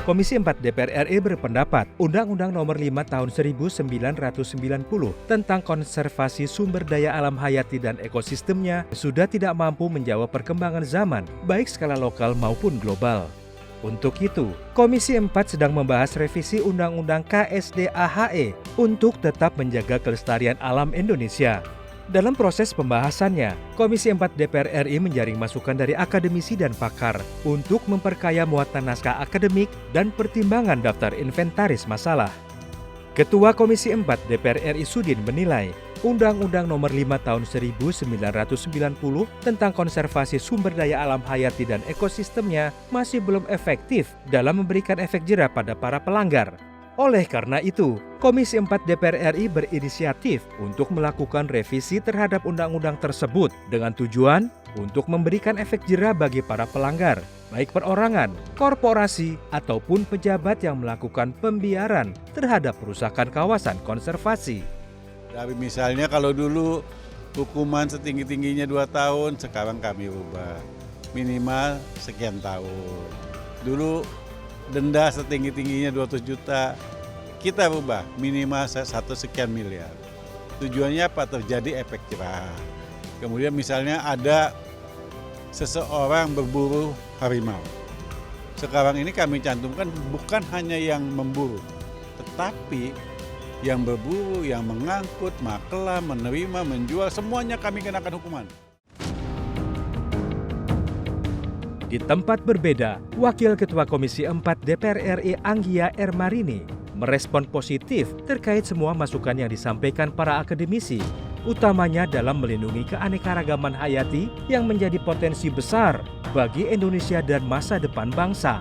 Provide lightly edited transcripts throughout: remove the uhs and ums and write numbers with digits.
Komisi 4 DPR RI berpendapat Undang-Undang Nomor 5 Tahun 1990 tentang konservasi sumber daya alam hayati dan ekosistemnya sudah tidak mampu menjawab perkembangan zaman, baik skala lokal maupun global. Untuk itu, Komisi 4 sedang membahas revisi Undang-Undang KSDAHE untuk tetap menjaga kelestarian alam Indonesia. Dalam proses pembahasannya, Komisi 4 DPR RI menjaring masukan dari akademisi dan pakar untuk memperkaya muatan naskah akademik dan pertimbangan daftar inventaris masalah. Ketua Komisi 4 DPR RI Sudin menilai, Undang-Undang Nomor 5 Tahun 1990 tentang konservasi sumber daya alam hayati dan ekosistemnya masih belum efektif dalam memberikan efek jera pada para pelanggar. Oleh karena itu, Komisi 4 DPR RI berinisiatif untuk melakukan revisi terhadap undang-undang tersebut dengan tujuan untuk memberikan efek jera bagi para pelanggar, baik perorangan, korporasi, ataupun pejabat yang melakukan pembiaran terhadap perusakan kawasan konservasi. Dari misalnya kalau dulu hukuman setinggi-tingginya 2 tahun, sekarang kami ubah minimal sekian tahun. Dulu denda setinggi-tingginya 200 juta, kita rubah minimal 1 sekian miliar. Tujuannya apa? Terjadi efek jerah. Kemudian misalnya ada seseorang berburu harimau. Sekarang ini kami cantumkan bukan hanya yang memburu, tetapi yang berburu, yang mengangkut, makelar, menerima, menjual, semuanya kami kenakan hukuman. Di tempat berbeda, Wakil Ketua Komisi 4 DPR RI Anggia Ermarini merespon positif terkait semua masukan yang disampaikan para akademisi, utamanya dalam melindungi keanekaragaman hayati yang menjadi potensi besar bagi Indonesia dan masa depan bangsa.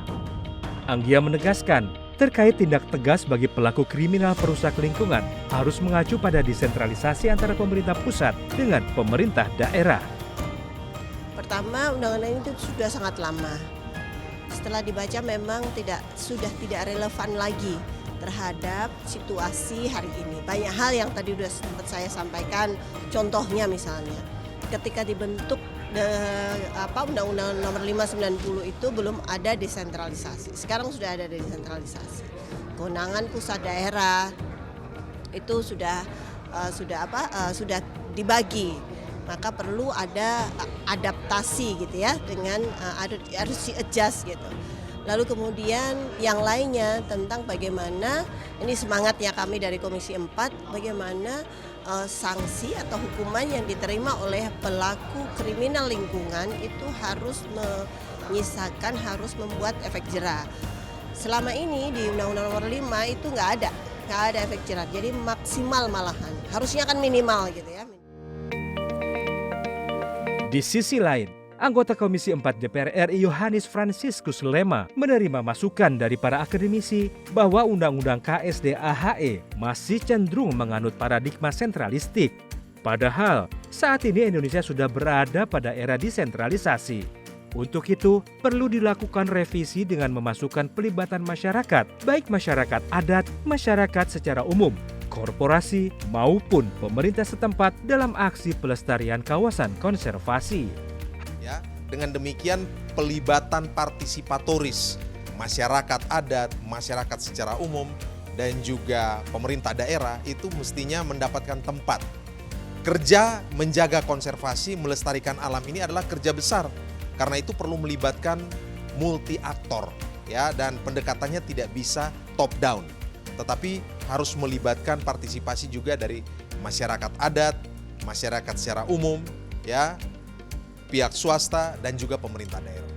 Anggia menegaskan, terkait tindak tegas bagi pelaku kriminal perusak lingkungan harus mengacu pada desentralisasi antara pemerintah pusat dengan pemerintah daerah. Pertama, undang-undang itu sudah sangat lama. Setelah dibaca memang sudah tidak relevan lagi terhadap situasi hari ini. Banyak hal yang tadi sudah sempat saya sampaikan, contohnya misalnya ketika dibentuk Undang-Undang Nomor 5 90 itu belum ada desentralisasi. Sekarang sudah ada desentralisasi. Kewenangan pusat daerah itu sudah dibagi. Maka perlu ada adaptasi gitu ya, dengan harus di-adjust gitu. Lalu kemudian yang lainnya tentang bagaimana, ini semangatnya kami dari Komisi 4, bagaimana sanksi atau hukuman yang diterima oleh pelaku kriminal lingkungan itu harus menyisakan, harus membuat efek jera. Selama ini di Undang-Undang Nomor 5 itu nggak ada efek jera, jadi maksimal malahan, harusnya kan minimal gitu ya. Di sisi lain, anggota Komisi 4 DPR RI Yohanes Franciscus Lema menerima masukan dari para akademisi bahwa Undang-Undang KSDAHE masih cenderung menganut paradigma sentralistik. Padahal, saat ini Indonesia sudah berada pada era desentralisasi. Untuk itu, perlu dilakukan revisi dengan memasukkan pelibatan masyarakat, baik masyarakat adat, masyarakat secara umum, korporasi maupun pemerintah setempat dalam aksi pelestarian kawasan konservasi. Ya, dengan demikian pelibatan partisipatoris masyarakat adat, masyarakat secara umum dan juga pemerintah daerah itu mestinya mendapatkan tempat. Kerja menjaga konservasi, melestarikan alam ini adalah kerja besar. Karena itu perlu melibatkan multi aktor ya, dan pendekatannya tidak bisa top down. Tetapi harus melibatkan partisipasi juga dari masyarakat adat, masyarakat secara umum, ya, pihak swasta, dan juga pemerintah daerah.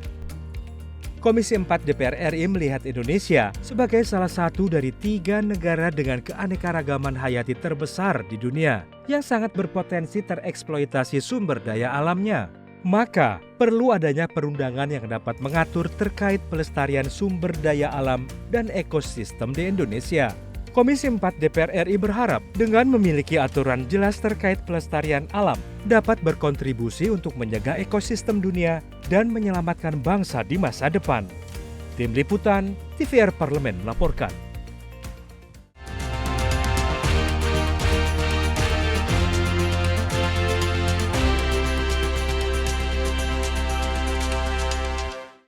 Komisi 4 DPR RI melihat Indonesia sebagai salah satu dari 3 negara dengan keanekaragaman hayati terbesar di dunia yang sangat berpotensi tereksploitasi sumber daya alamnya. Maka, perlu adanya perundangan yang dapat mengatur terkait pelestarian sumber daya alam dan ekosistem di Indonesia. Komisi 4 DPR RI berharap dengan memiliki aturan jelas terkait pelestarian alam dapat berkontribusi untuk menjaga ekosistem dunia dan menyelamatkan bangsa di masa depan. Tim Liputan TVR Parlemen melaporkan.